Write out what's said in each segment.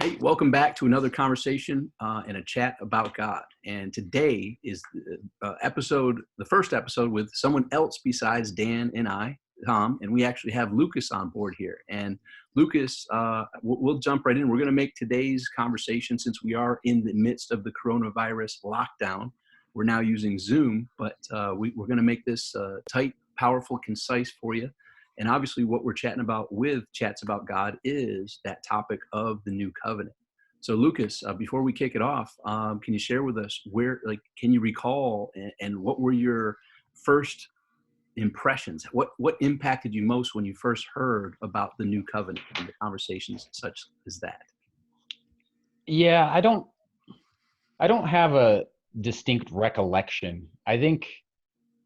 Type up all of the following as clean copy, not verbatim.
Hey, welcome back to another conversation and a chat about God. And today is the first episode with someone else besides Dan and I, Tom, and we actually have Lucas on board here. And Lucas, we'll jump right in. We're going to make today's conversation, since we are in the midst of the coronavirus lockdown. We're now using Zoom, but we're going to make this tight, powerful, concise for you. And obviously what we're chatting about with Chats About God is that topic of the new covenant. So Lucas, before we kick it off, can you share with us can you recall and what were your first impressions? What impacted you most when you first heard about the new covenant and the conversations such as that? Yeah, I don't have a distinct recollection. I think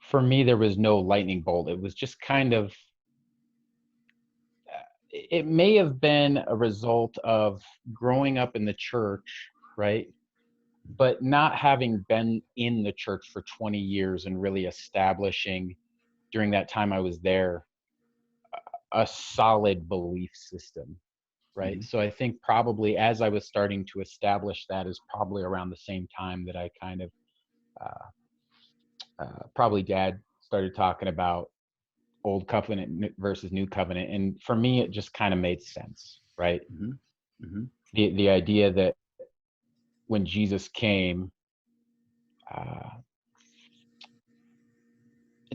for me there was no lightning bolt. It was just kind of it may have been a result of growing up in the church, right? But not having been in the church for 20 years and really establishing during that time I was there a solid belief system, right? Mm-hmm. So I think probably as I was starting to establish that is probably around the same time that I kind of probably Dad started talking about old covenant versus new covenant, and for me it just kind of made sense, right? Mm-hmm. Mm-hmm. The idea that when Jesus came uh,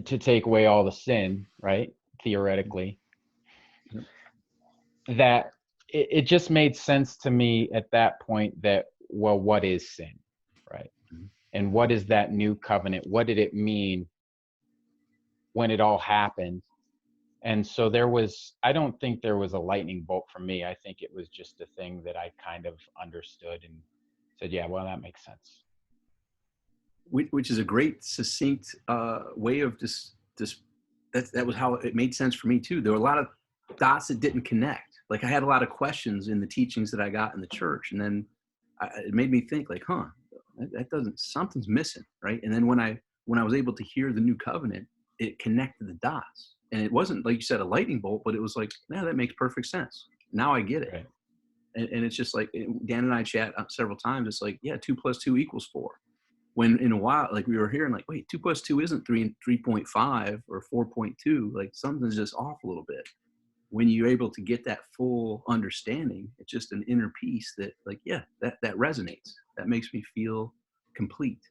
to take away all the sin, right? Theoretically, Yep. that it just made sense to me at that point that, well, what is sin, right? Mm-hmm. And what is that new covenant? What did it mean when it all happened? And so I don't think there was a lightning bolt for me. I think it was just a thing that I kind of understood and said, yeah, well, that makes sense. Which is a great succinct way of just that was how it made sense for me too. There were a lot of dots that didn't connect. Like I had a lot of questions in the teachings that I got in the church, and then it made me think like, that doesn't, something's missing, right? And then when I was able to hear the new covenant, it connected the dots, and it wasn't like you said a lightning bolt, but it was like, yeah, that makes perfect sense. Now I get it. Right. And it's just like Dan and I chat several times. It's like, yeah, 2+2=4. When in a while, like we were hearing, like, wait, 2+2 isn't 3.5 or 4.2. Like something's just off a little bit. When you're able to get that full understanding, it's just an inner peace that, like, yeah, that resonates. That makes me feel complete.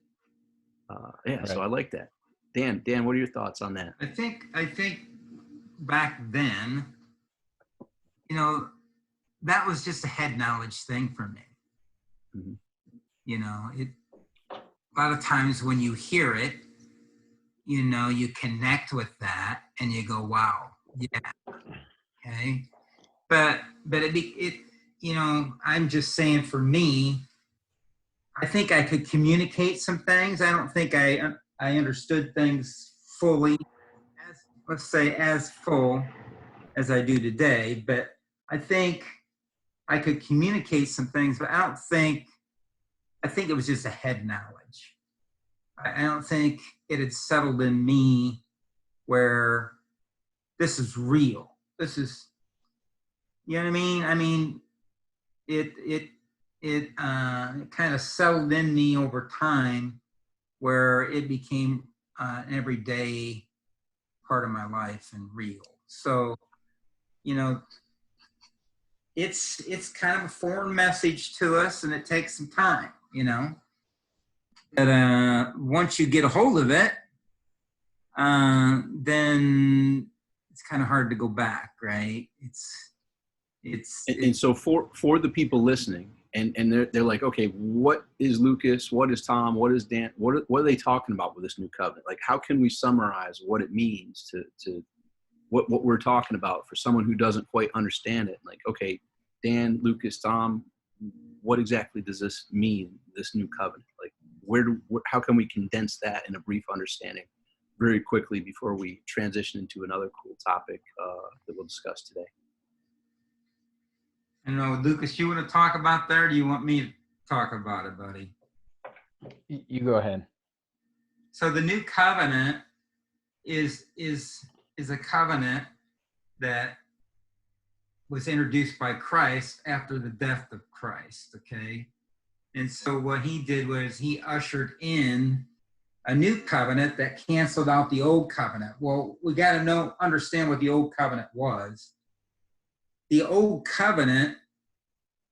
Yeah, so Right. I like that. Dan, what are your thoughts on that? I think back then, that was just a head knowledge thing for me. Mm-hmm. A lot of times when you hear it, you connect with that and you go, wow, yeah, okay. But I'm just saying, for me, I think I could communicate some things. I don't think I understood things fully, as full as I do today. But I think I could communicate some things, but I think it was just a head knowledge. I don't think it had settled in me where this is real. This is, you know what I mean? I mean, it kind of settled in me over time, where it became an everyday part of my life and real. So, it's kind of a foreign message to us, and it takes some time, But once you get a hold of it, then it's kind of hard to go back, right? And so for the people listening, and they're like, okay, what is Lucas? What is Tom? What is Dan? What are they talking about with this new covenant? Like, how can we summarize what it means to what we're talking about for someone who doesn't quite understand it? Like, okay, Dan, Lucas, Tom, what exactly does this mean, this new covenant? Like, how can we condense that in a brief understanding very quickly before we transition into another cool topic that we'll discuss today? I don't know, Lucas, you want to talk about that, or do you want me to talk about it, buddy? You go ahead. So the new covenant is a covenant that was introduced by Christ after the death of Christ, okay? And so what he did was he ushered in a new covenant that canceled out the old covenant. Well, we got to understand what the old covenant was. The old covenant,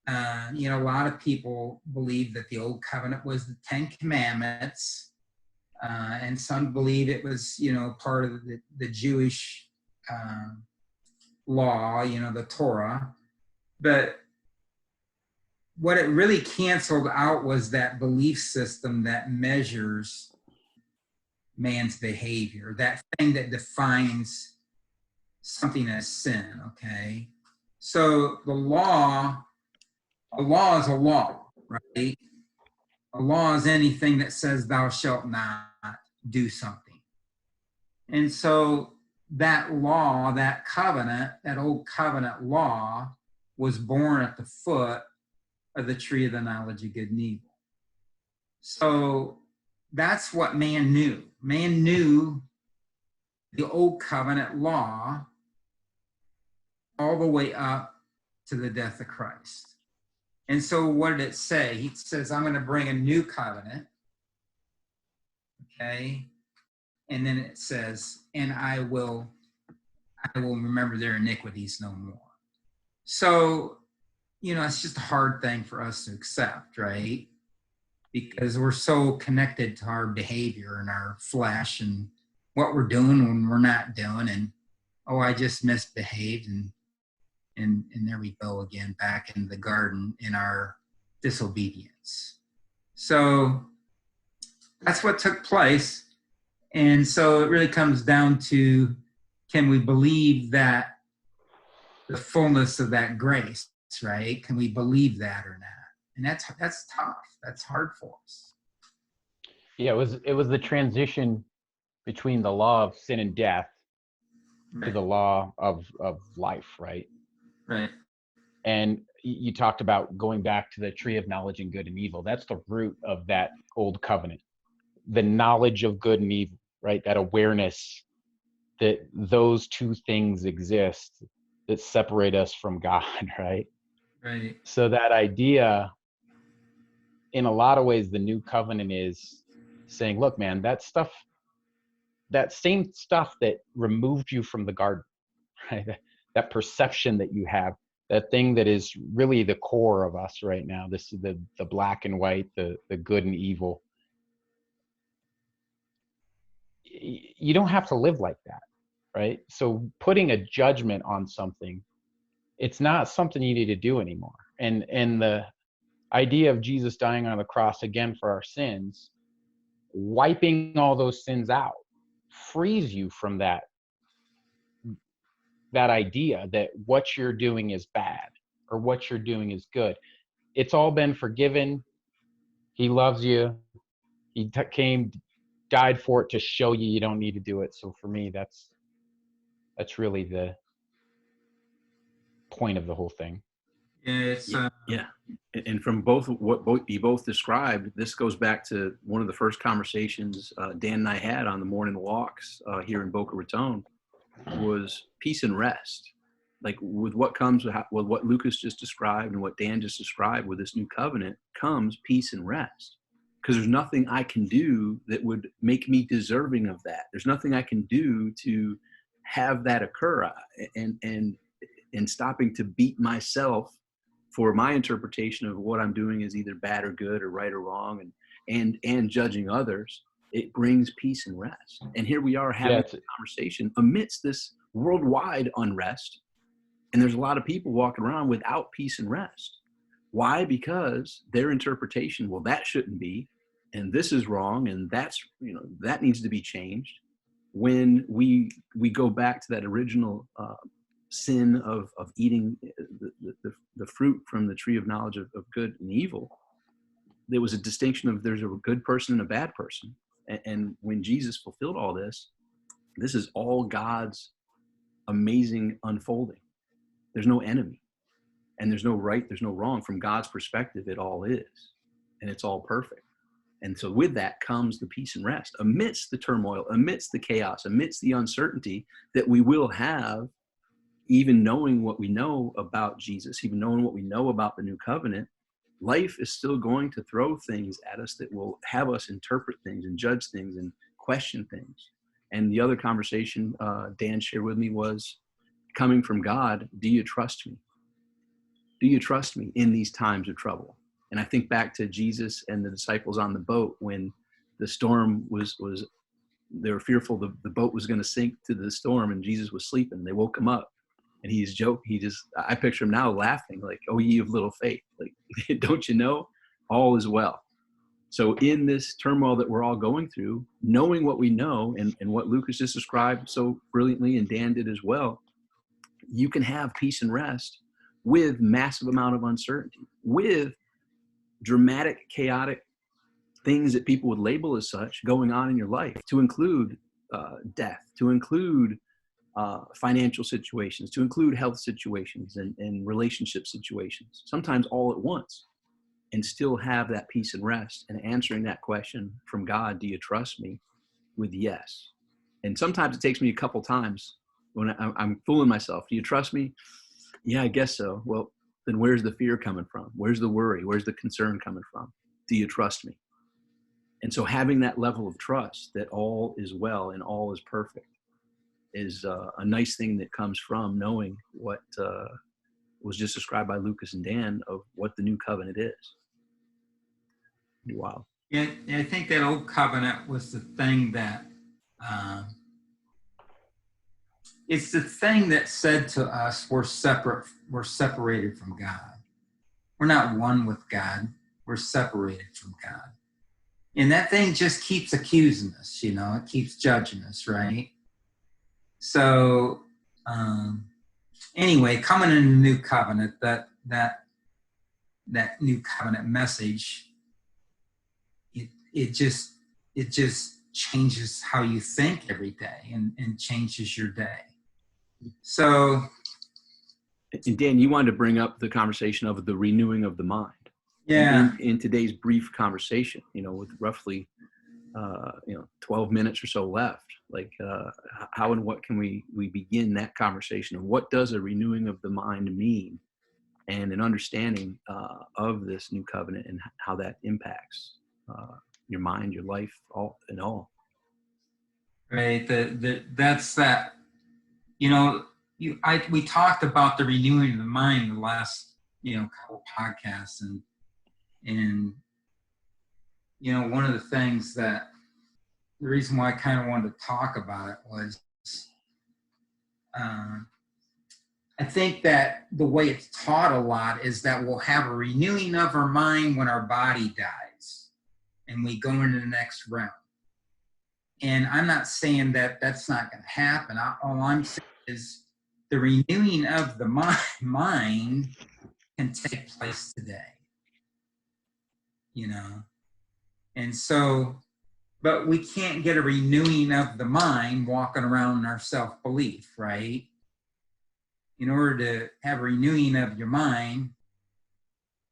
a lot of people believe that the old covenant was the Ten Commandments, and some believe it was, part of the Jewish law, the Torah. But what it really canceled out was that belief system that measures man's behavior, that thing that defines something as sin, okay? So a law is a law, right? A law is anything that says thou shalt not do something. And so that law, that covenant, that old covenant law was born at the foot of the tree of the knowledge of good and evil. So that's what man knew. Man knew the old covenant law all the way up to the death of Christ. And so what did it say? He says, I'm going to bring a new covenant. Okay. And then it says, and I will remember their iniquities no more. So, it's just a hard thing for us to accept, right? Because we're so connected to our behavior and our flesh and what we're doing when we're not doing. And, I just misbehaved. And there we go again, back in the garden in our disobedience. So that's what took place. And so it really comes down to, can we believe that the fullness of that grace, right? Can we believe that or not? And that's tough. That's hard for us. Yeah, it was the transition between the law of sin and death to the law of life, right? Right. And you talked about going back to the tree of knowledge and good and evil. That's the root of that old covenant. The knowledge of good and evil, right? That awareness that those two things exist that separate us from God, right? Right. So that idea, in a lot of ways, the new covenant is saying, look, man, that same stuff that removed you from the garden, right? That perception that you have, that thing that is really the core of us right now, this is the black and white, the good and evil. You don't have to live like that, right? So putting a judgment on something, it's not something you need to do anymore. And the idea of Jesus dying on the cross again for our sins, wiping all those sins out, frees you from that idea that what you're doing is bad or what you're doing is good. It's all been forgiven. He loves you. He came, died for it to show you don't need to do it. So for me, that's really the point of the whole thing. Yeah. And from both you both described, this goes back to one of the first conversations Dan and I had on the morning walks here in Boca Raton, was peace and rest. Like with what comes with what Lucas just described and what Dan just described with this new covenant comes peace and rest. Because there's nothing I can do that would make me deserving of that. There's nothing I can do to have that occur. And stopping to beat myself for my interpretation of what I'm doing is either bad or good or right or wrong, and judging others, it brings peace and rest. And here we are having a conversation amidst this worldwide unrest, and there's a lot of people walking around without peace and rest. Why? Because their interpretation, well, that shouldn't be, and this is wrong, and that's, that needs to be changed. When we go back to that original sin of eating the fruit from the tree of knowledge of good and evil, there was a distinction of there's a good person and a bad person. And when Jesus fulfilled all this is all God's amazing unfolding. There's no enemy, and there's no right, there's no wrong. From God's perspective, it all is, and it's all perfect. And so with that comes the peace and rest amidst the turmoil, amidst the chaos, amidst the uncertainty that we will have even knowing what we know about Jesus, even knowing what we know about the new covenant, life is still going to throw things at us that will have us interpret things and judge things and question things. And the other conversation Dan shared with me was coming from God. Do you trust me? Do you trust me in these times of trouble? And I think back to Jesus and the disciples on the boat when the storm was they were fearful the boat was going to sink to the storm, and Jesus was sleeping. They woke him up, and he's joking. I picture him now laughing, like, "Oh, ye of little faith! Like, don't you know, all is well." So in this turmoil that we're all going through, knowing what we know and what Lucas just described so brilliantly, and Dan did as well, you can have peace and rest with massive amount of uncertainty, with dramatic, chaotic things that people would label as such going on in your life, to include death, to include financial situations, to include health situations and relationship situations, sometimes all at once, and still have that peace and rest, and answering that question from God, do you trust me, with yes. And sometimes it takes me a couple times when I'm fooling myself. Do you trust me? Yeah, I guess so. Well, then where's the fear coming from? Where's the worry? Where's the concern coming from? Do you trust me? And so having that level of trust that all is well and all is perfect is a nice thing that comes from knowing what was just described by Lucas and Dan of what the new covenant is. Wow. Yeah, I think that old covenant was the thing that it's the thing that said to us we're separated from God. We're not one with God. We're separated from God. And that thing just keeps accusing us, it keeps judging us, right? So anyway, coming in the new covenant, that new covenant message, it just changes how you think every day and changes your day. So, and Dan, you wanted to bring up the conversation of the renewing of the mind. Yeah. In today's brief conversation, with roughly 12 minutes or so left, like how and what can we begin that conversation of what does a renewing of the mind mean, and an understanding of this new covenant and how that impacts your mind, your life, all in all. Right. That's that. We talked about the renewing of the mind the last couple podcasts, and one of the things that the reason why I kind of wanted to talk about it was I think that the way it's taught a lot is that we'll have a renewing of our mind when our body dies and we go into the next realm. And I'm not saying that that's not going to happen. All I'm saying is the renewing of the mind can take place today. And so, but we can't get a renewing of the mind walking around in our self-belief, right? In order to have a renewing of your mind,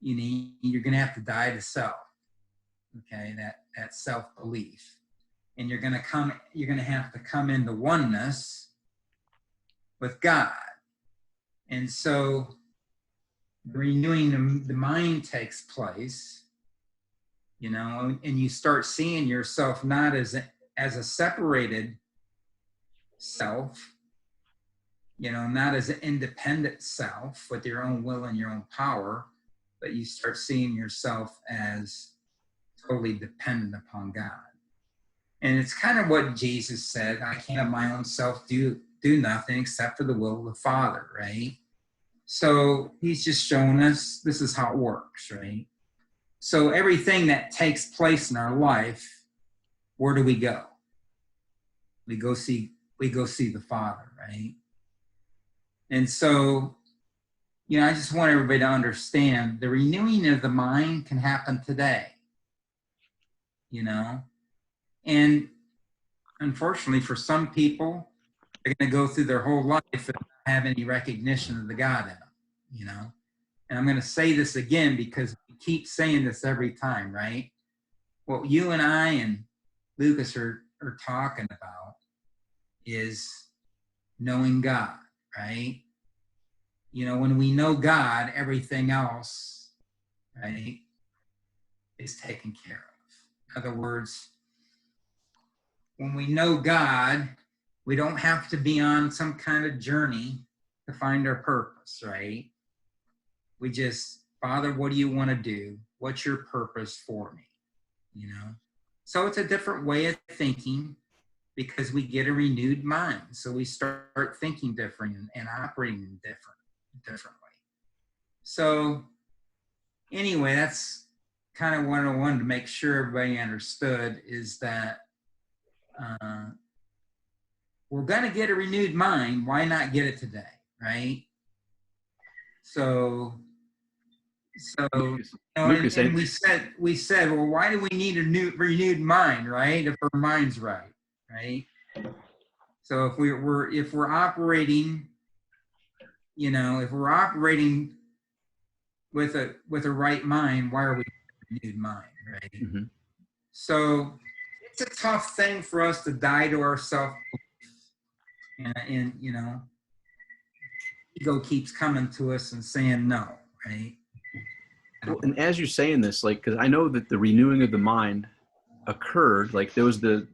you're going to have to die to self. Okay, that self-belief. And you're going to have to come into oneness with God. And so the renewing the mind takes place, and you start seeing yourself not as a separated self, not as an independent self with your own will and your own power, but you start seeing yourself as totally dependent upon God. And it's kind of what Jesus said, I can't of my own self do nothing except for the will of the Father, right? So he's just showing us this is how it works, right? So everything that takes place in our life, where do we go? We go see the Father, right? And so, I just want everybody to understand the renewing of the mind can happen today, and unfortunately for some people, they're going to go through their whole life and not have any recognition of the God in them, And I'm going to say this again because we keep saying this every time, right? What you and I and Lucas are talking about is knowing God, right? when we know God, everything else, right, is taken care of. In other words, when we know God, we don't have to be on some kind of journey to find our purpose, right? We just, Father, what do you want to do? What's your purpose for me? So it's a different way of thinking because we get a renewed mind. So we start thinking different and operating differently. So anyway, that's kind of what I wanted to make sure everybody understood is that we're going to get a renewed mind. Why not get it today, right? So Lucas, and we said, well, why do we need a renewed mind, right? If our mind's right? So if we're operating, if we're operating with a right mind, why are we renewed mind, right? Mm-hmm. So it's a tough thing for us to die to ourselves, and ego keeps coming to us and saying no, right? Well, and as you're saying this, like, because I know that the renewing of the mind occurred, like there was the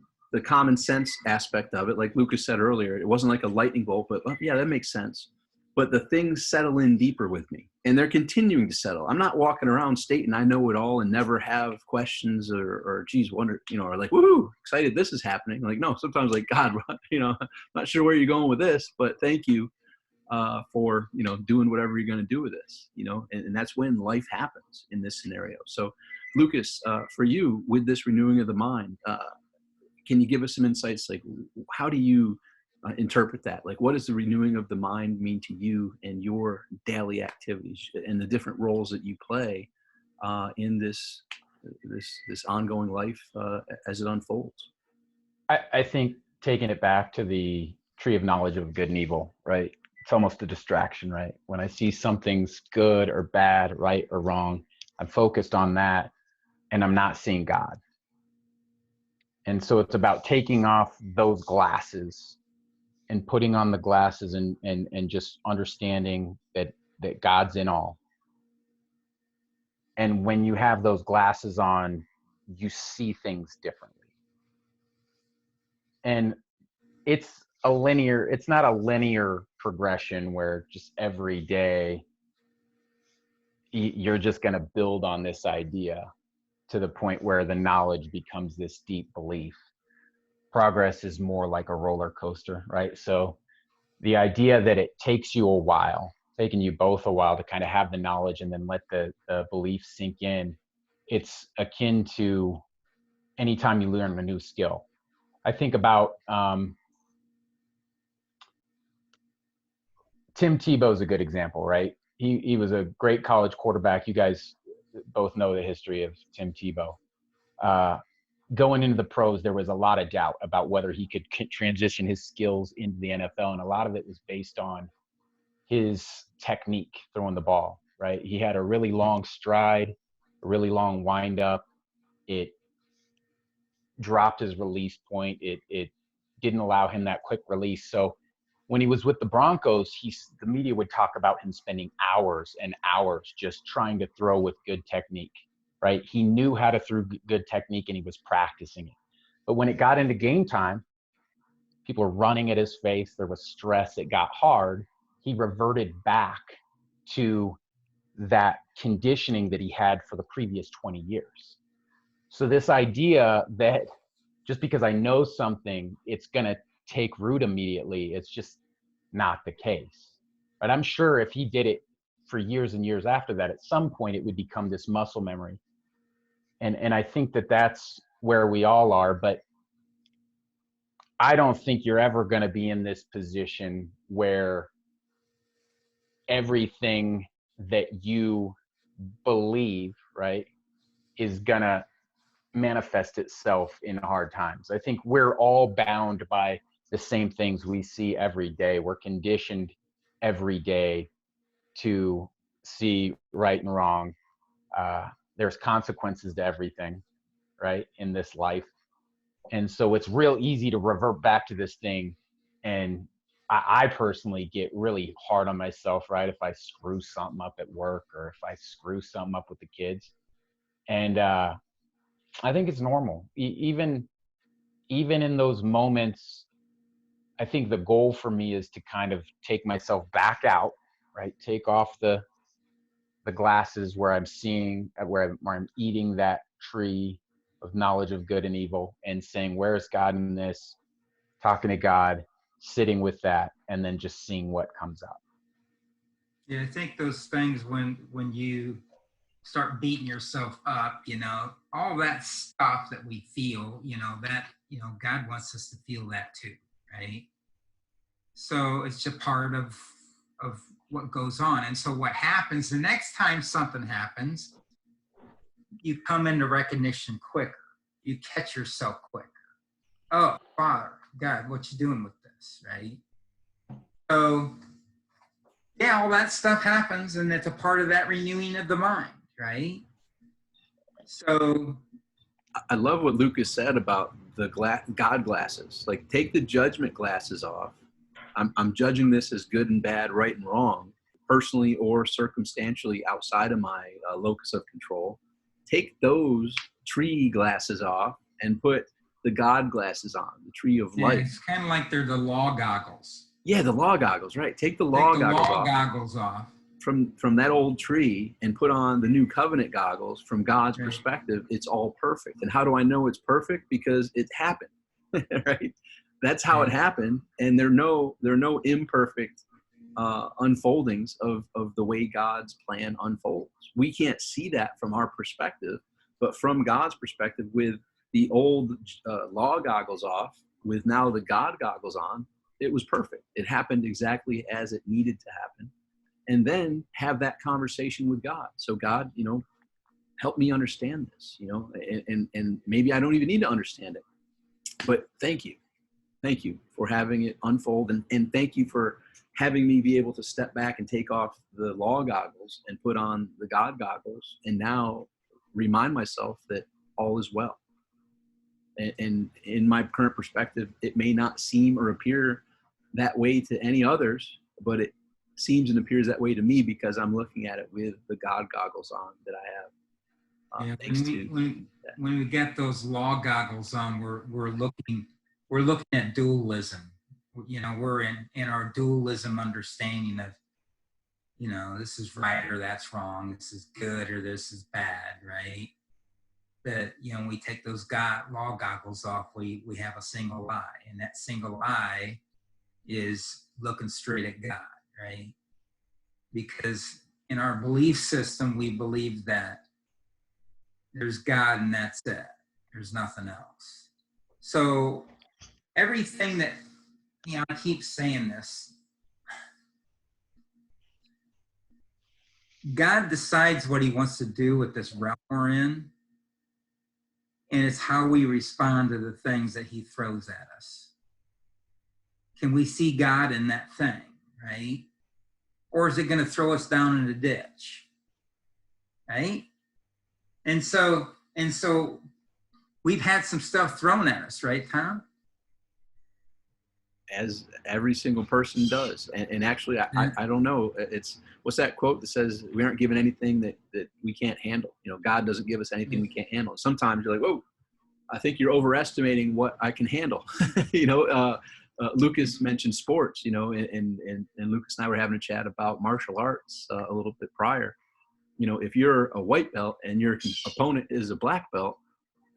common sense aspect of it, like Lucas said earlier. It wasn't like a lightning bolt, but yeah, that makes sense. But the things settle in deeper with me, and they're continuing to settle. I'm not walking around stating I know it all and never have questions or geez, wonder, or like, woohoo, excited this is happening. Like, no, sometimes like, God, I'm not sure where you're going with this, but thank you for doing whatever you're going to do with this, and that's when life happens in this scenario. So Lucas, for you, with this renewing of the mind, can you give us some insights? Like, how do you interpret that? Like, what does the renewing of the mind mean to you and your daily activities and the different roles that you play in this ongoing life as it unfolds? I think taking it back to the tree of knowledge of good and evil, right? It's almost a distraction, right? When I see something's good or bad, right or wrong, I'm focused on that and I'm not seeing God. And so it's about taking off those glasses and putting on the glasses and just understanding that God's in all. And when you have those glasses on, you see things differently. And it's not a linear progression where just every day you're just going to build on this idea to the point where the knowledge becomes this deep belief. Progress is more like a roller coaster, right? So the idea that it takes you a while, taking you both a while to kind of have the knowledge and then let the belief sink in, it's akin to anytime you learn a new skill. I think about Tim Tebow is a good example, right? He was a great college quarterback. You guys both know the history of Tim Tebow. Going into the pros, there was a lot of doubt about whether he could transition his skills into the NFL, and a lot of it was based on his technique throwing the ball, right? He had a really long stride, a really long windup. It dropped his release point. It didn't allow him that quick release. So when he was with the Broncos, the media would talk about him spending hours and hours just trying to throw with good technique, right? He knew how to throw good technique and he was practicing it. But when it got into game time, people were running at his face. There was stress. It got hard. He reverted back to that conditioning that he had for the previous 20 years. So this idea that just because I know something, it's going to take root immediately, it's just not the case. But I'm sure if he did it for years and years after that, at some point it would become this muscle memory. And I think that that's where we all are, but I don't think you're ever going to be in this position where everything that you believe, right, is going to manifest itself in hard times. I think we're all bound by the same things we see every day. We're conditioned every day to see right and wrong. There's consequences to everything, right, in this life. And so it's real easy to revert back to this thing and I personally get really hard on myself, right? If I screw something up at work or if I screw something up with the kids. And I think it's normal. Even in those moments, I think the goal for me is to kind of take myself back out, right? Take off the glasses where I'm seeing, where I'm eating that tree of knowledge of good and evil and saying, where is God in this? Talking to God, sitting with that, and then just seeing what comes up. Yeah, I think those things when you start beating yourself up, all that stuff that we feel, that, God wants us to feel that too, right? So it's just part of what goes on. And so what happens the next time something happens, you come into recognition quicker. You catch yourself quicker. Oh, Father, God, what you doing with this, right? So yeah, all that stuff happens, and it's a part of that renewing of the mind, right? So I love what Lucas said about the God glasses. Like, take the judgment glasses off. I'm judging this as good and bad, right and wrong, personally or circumstantially outside of my locus of control. Take those tree glasses off and put the God glasses on, the tree of yeah, life. it's kind of like they're the law goggles. Yeah, the law goggles, right? Take the law goggles off from that old tree and put on the new covenant goggles. From God's right. perspective, it's all perfect. And how do I know it's perfect? Because it happened, right? That's how it happened. And there are no imperfect unfoldings of the way God's plan unfolds. We can't see that from our perspective, but from God's perspective, with the old law goggles off, with now the God goggles on, it was perfect. It happened exactly as it needed to happen. And then have that conversation with God. So God, help me understand this, and maybe I don't even need to understand it, but thank you for having it unfold. And thank you for having me be able to step back and take off the law goggles and put on the God goggles, and now remind myself that all is well. And in my current perspective, it may not seem or appear that way to any others, but it seems and appears that way to me because I'm looking at it with the God goggles on that I have. When we get those law goggles on, we're looking at dualism. We're in our dualism understanding of, this is right or that's wrong, this is good or this is bad, right? That when we take those law goggles off, we have a single eye, and that single eye is looking straight at God, right? Because in our belief system, we believe that there's God and that's it. There's nothing else. So everything that, I keep saying this, God decides what he wants to do with this realm we're in, and it's how we respond to the things that he throws at us. Can we see God in that thing, right? Or is it going to throw us down in the ditch, right? And so we've had some stuff thrown at us, right, Tom? As every single person does. And actually, I don't know. It's, what's that quote that says we aren't given anything that we can't handle? God doesn't give us anything we can't handle. Sometimes you're like, whoa, I think you're overestimating what I can handle. Lucas mentioned sports, and Lucas and I were having a chat about martial arts a little bit prior. If you're a white belt and your opponent is a black belt,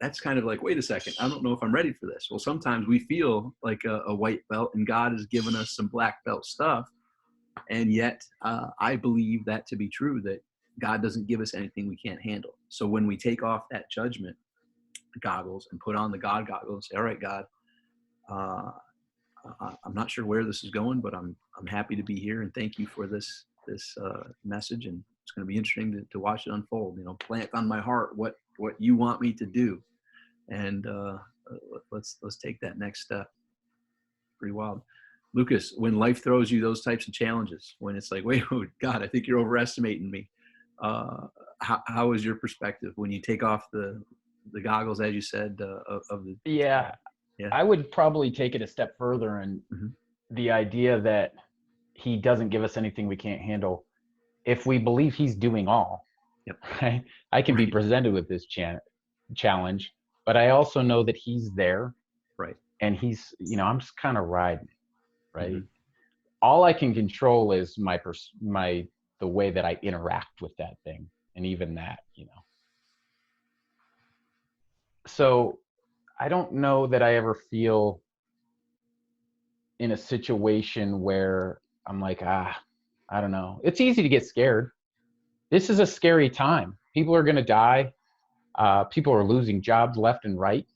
that's kind of like, wait a second, I don't know if I'm ready for this. Well, sometimes we feel like a white belt and God has given us some black belt stuff. And yet I believe that to be true, that God doesn't give us anything we can't handle. So when we take off that judgment goggles and put on the God goggles and say, all right, God, I'm not sure where this is going, but I'm happy to be here. And thank you for this message. And it's going to be interesting to watch it unfold, plant on my heart what you want me to do. And let's take that next step. Pretty wild. Lucas, when life throws you those types of challenges, when it's like, wait, God, I think you're overestimating me. How is your perspective when you take off the goggles, as you said, of the... Yeah. I would probably take it a step further and the idea that he doesn't give us anything we can't handle. If we believe he's doing all, Yep. right, I can be Right. presented with this challenge, but I also know that he's there, Right. and he's, I'm just kind of riding, right? Mhm. All I can control is the way that I interact with that thing, and even that, So I don't know that I ever feel in a situation where I'm like, I don't know. It's easy to get scared. This is a scary time. People are going to die. People are losing jobs left and right.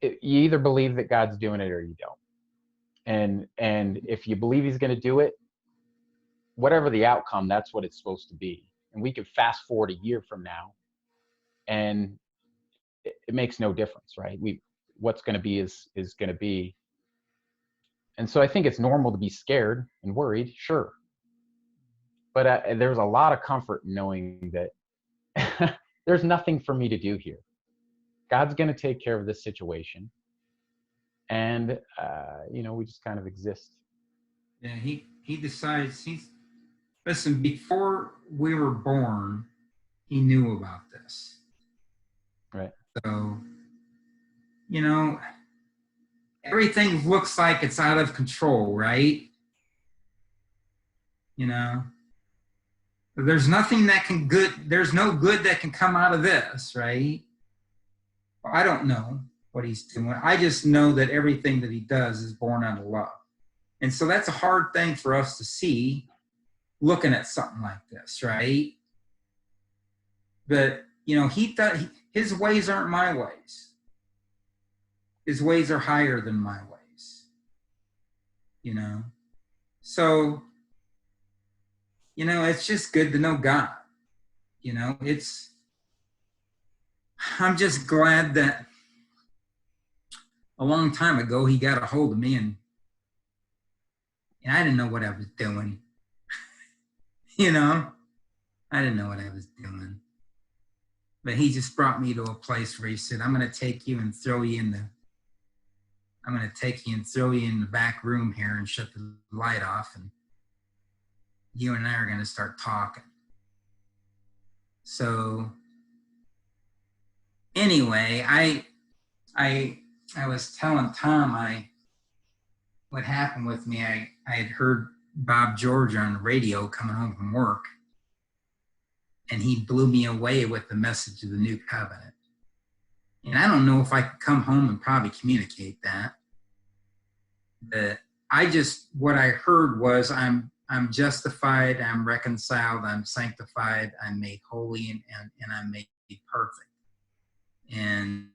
You either believe that God's doing it or you don't. And if you believe he's going to do it, whatever the outcome, that's what it's supposed to be. And we could fast forward a year from now, and it makes no difference, right? What's going to be is going to be. And so I think it's normal to be scared and worried, sure. But there's a lot of comfort in knowing that there's nothing for me to do here. God's going to take care of this situation. And, we just kind of exist. Yeah, he decides listen, before we were born, he knew about this. Right. So, everything looks like it's out of control, right? There's nothing there's no good that can come out of this, right? Well, I don't know what he's doing. I just know that everything that he does is born out of love. And so that's a hard thing for us to see looking at something like this, right? But, his ways aren't my ways. His ways are higher than my ways, So, it's just good to know God. I'm just glad that a long time ago he got a hold of me, and I didn't know what I was doing. I didn't know what I was doing. But he just brought me to a place where he said, I'm going to take you and throw you in the back room here and shut the light off, and you and I are going to start talking. So anyway, I was telling Tom what happened with me. I had heard Bob George on the radio coming home from work, and he blew me away with the message of the new covenant. And I don't know if I could come home and probably communicate that. But what I heard was I'm justified, I'm reconciled, I'm sanctified, I'm made holy, and I'm made perfect. And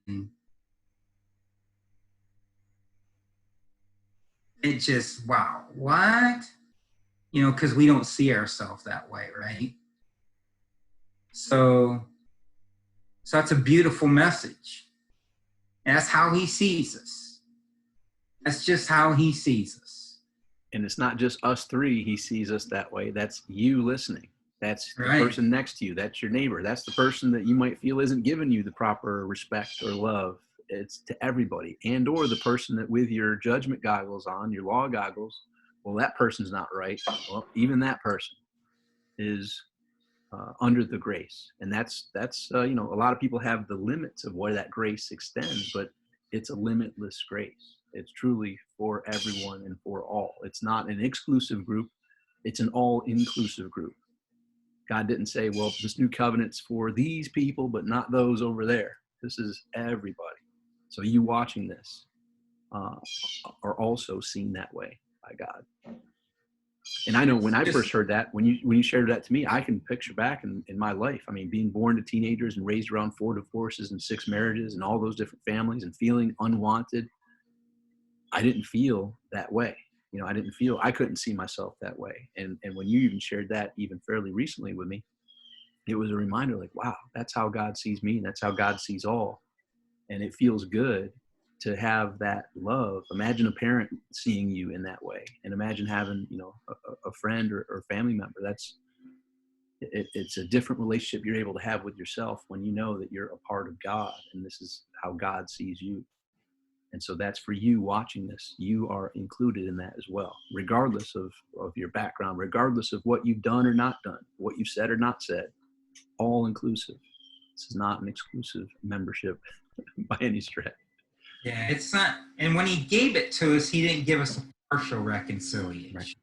it just, wow, what? Because we don't see ourselves that way, right? So that's a beautiful message. And that's how he sees us. That's just how he sees us. And it's not just us three. He sees us that way. That's you listening. That's the Right. person next to you. That's your neighbor. That's the person that you might feel isn't giving you the proper respect or love. It's to everybody. And or the person that with your judgment goggles on, your law goggles, well, that person's not right. Well, even that person is under the grace. And that's a lot of people have the limits of where that grace extends, but it's a limitless grace. It's truly for everyone and for all. It's not an exclusive group. It's an all-inclusive group. God didn't say, well, this new covenant's for these people, but not those over there. This is everybody. So you watching this are also seen that way by God. And I know when I first heard that, when you shared that to me, I can picture back in my life. I mean, being born to teenagers and raised around 4 divorces and 6 marriages and all those different families and feeling unwanted. I didn't feel that way. I couldn't see myself that way. And when you even shared that even fairly recently with me, it was a reminder like, wow, that's how God sees me. And that's how God sees all. And it feels good to have that love. Imagine a parent seeing you in that way, and imagine having, a friend or family member. It's a different relationship you're able to have with yourself when you know that you're a part of God, and this is how God sees you. And so that's for you watching this. You are included in that as well, regardless of your background, regardless of what you've done or not done, what you've said or not said, all inclusive. This is not an exclusive membership by any stretch. Yeah, it's not. And when he gave it to us, he didn't give us a partial reconciliation. Right.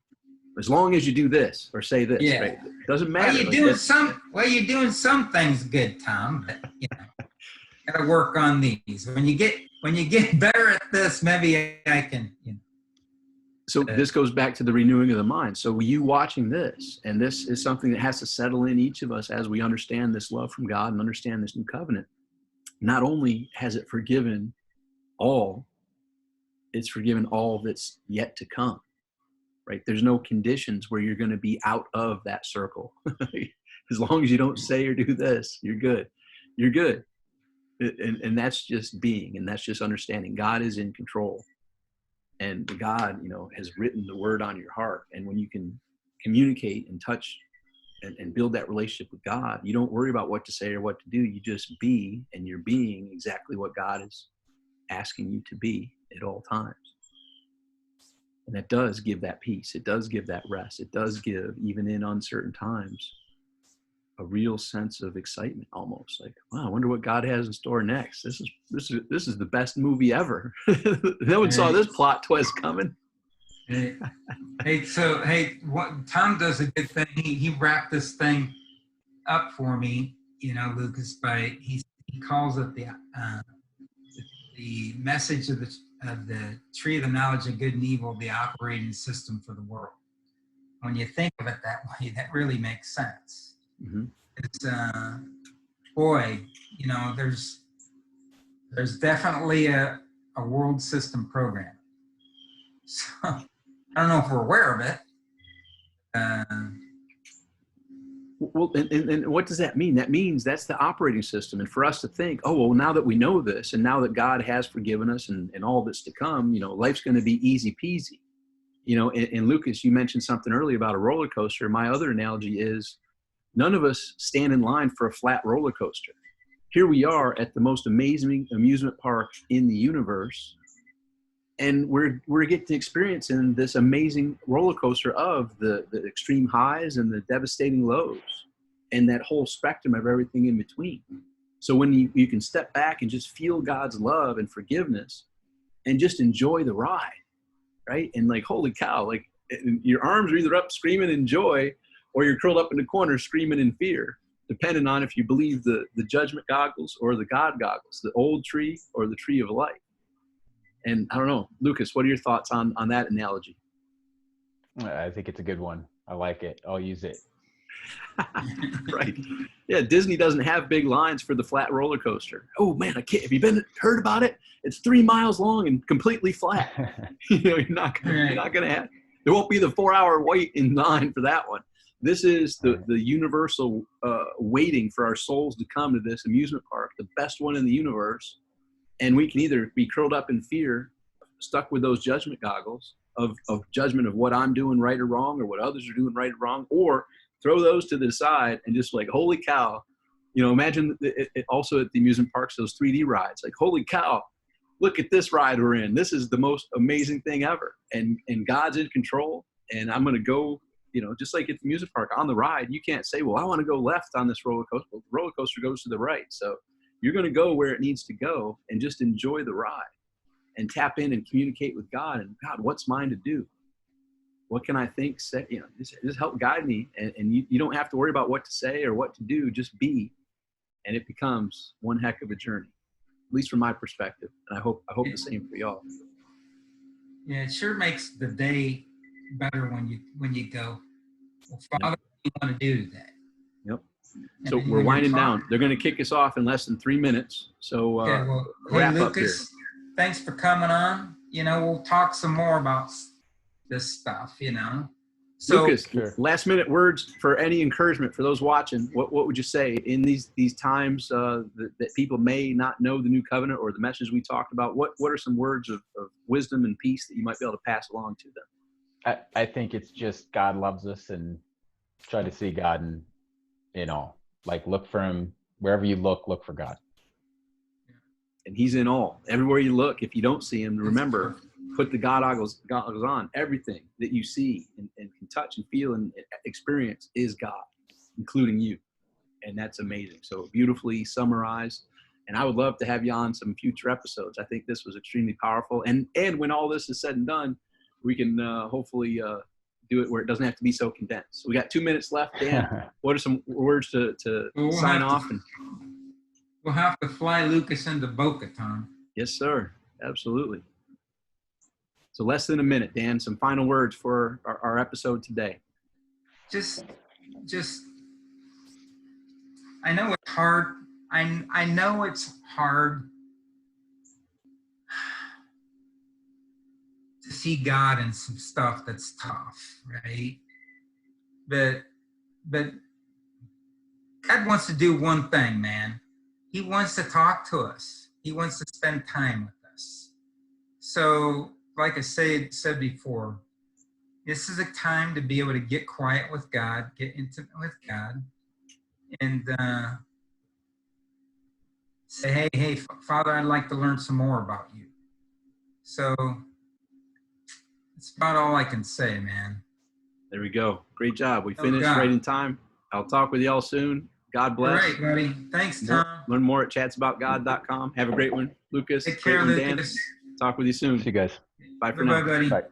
As long as you do this or say this, Yeah. right? It doesn't matter. You're doing some things good, Tom, but gotta work on these. When you get better at this, maybe I can. So this goes back to the renewing of the mind. So you watching this, and this is something that has to settle in each of us as we understand this love from God and understand this new covenant. Not only has it forgiven all, it's forgiven all that's yet to come, right? There's no conditions where you're going to be out of that circle. As long as you don't say or do this, you're good. You're good. And that's just being, and that's just understanding God is in control. And God, has written the word on your heart. And when you can communicate and touch and build that relationship with God, you don't worry about what to say or what to do. You just be, and you're being exactly what God is asking you to be at all times. And that does give that peace. It does give that rest. It does give, even in uncertain times, a real sense of excitement, almost like, wow, I wonder what God has in store next. This is the best movie ever. No one saw this plot twist coming. Tom does a good thing. He wrapped this thing up for me, Lucas, he calls it the message of the tree of the knowledge of good and evil, the operating system for the world. When you think of it that way, that really makes sense. Mm-hmm. It's there's definitely a world system program. So I don't know if we're aware of it. Well, and what does that mean? That means that's the operating system. And for us to think, oh, well, now that we know this, and now that God has forgiven us and all that's to come, life's going to be easy peasy. And Lucas, you mentioned something earlier about a roller coaster. My other analogy is none of us stand in line for a flat roller coaster. Here we are at the most amazing amusement park in the universe. And we're getting to experience in this amazing roller coaster of the extreme highs and the devastating lows and that whole spectrum of everything in between. So when you can step back and just feel God's love and forgiveness and just enjoy the ride, right? And like, holy cow, like your arms are either up screaming in joy or you're curled up in the corner screaming in fear, depending on if you believe the judgment goggles or the God goggles, the old tree or the tree of life. And I don't know, Lucas, what are your thoughts on that analogy? I think it's a good one. I like it. I'll use it. Right. Yeah, Disney doesn't have big lines for the flat roller coaster. Oh man, have you heard about it? It's 3 miles long and completely flat. You're not gonna have. There won't be the 4-hour wait in line for that one. This is the universal waiting for our souls to come to this amusement park, the best one in the universe. And we can either be curled up in fear, stuck with those judgment goggles of judgment of what I'm doing right or wrong or what others are doing right or wrong, or throw those to the side and just like, holy cow, imagine it also at the amusement parks, those 3D rides, like, holy cow, look at this ride we're in. This is the most amazing thing ever. And God's in control. And I'm going to go, just like at the amusement park on the ride, you can't say, well, I want to go left on this roller coaster. Well, the roller coaster goes to the right. So you're going to go where it needs to go and just enjoy the ride and tap in and communicate with God. And God, what's mine to do? What can I think? Say, just help guide me. And you don't have to worry about what to say or what to do. Just be. And it becomes one heck of a journey, at least from my perspective. And I hope the same for y'all. Yeah, it sure makes the day better when you go, well, Father, what do you want to do today? Yep. So we're winding down. They're going to kick us off in less than 3 minutes. So wrap hey, up here. Lucas, thanks for coming on. We'll talk some more about this stuff, So, Lucas, last minute words for any encouragement for those watching. What would you say in these times that people may not know the new covenant or the message we talked about? What are some words of wisdom and peace that you might be able to pass along to them? I think it's just God loves us, and try to see God in all. Like, look for him wherever you look for God. and he's in all. Everywhere you look, if you don't see him, remember, put the God goggles on. Everything that you see and can touch and feel and experience is God, including you. And that's amazing. So beautifully summarized. And I would love to have you on some future episodes. I think this was extremely powerful. And when all this is said and done, we can hopefully do it where it doesn't have to be so condensed. So we got 2 minutes left. Dan, what are some words to sign off? We'll have to fly Lucas into Boca, Tom. Yes, sir. Absolutely. So less than a minute, Dan. Some final words for our episode today. Just, I know it's hard. I know it's hard to see God in some stuff that's tough, right? But God wants to do one thing, man. He wants to talk to us. He wants to spend time with us. So, like I said before, this is a time to be able to get quiet with God, get intimate with God, and say, hey, Father, I'd like to learn some more about you. So that's about all I can say, man. There we go. Great job. We finished right in time. I'll talk with y'all soon. God bless. All right, buddy. Thanks, Tom. Learn more at chatsaboutgod.com. Have a great one, Lucas. Take care, Lucas. Lucas. Talk with you soon. See you guys. Bye for now. Bye, buddy. Bye.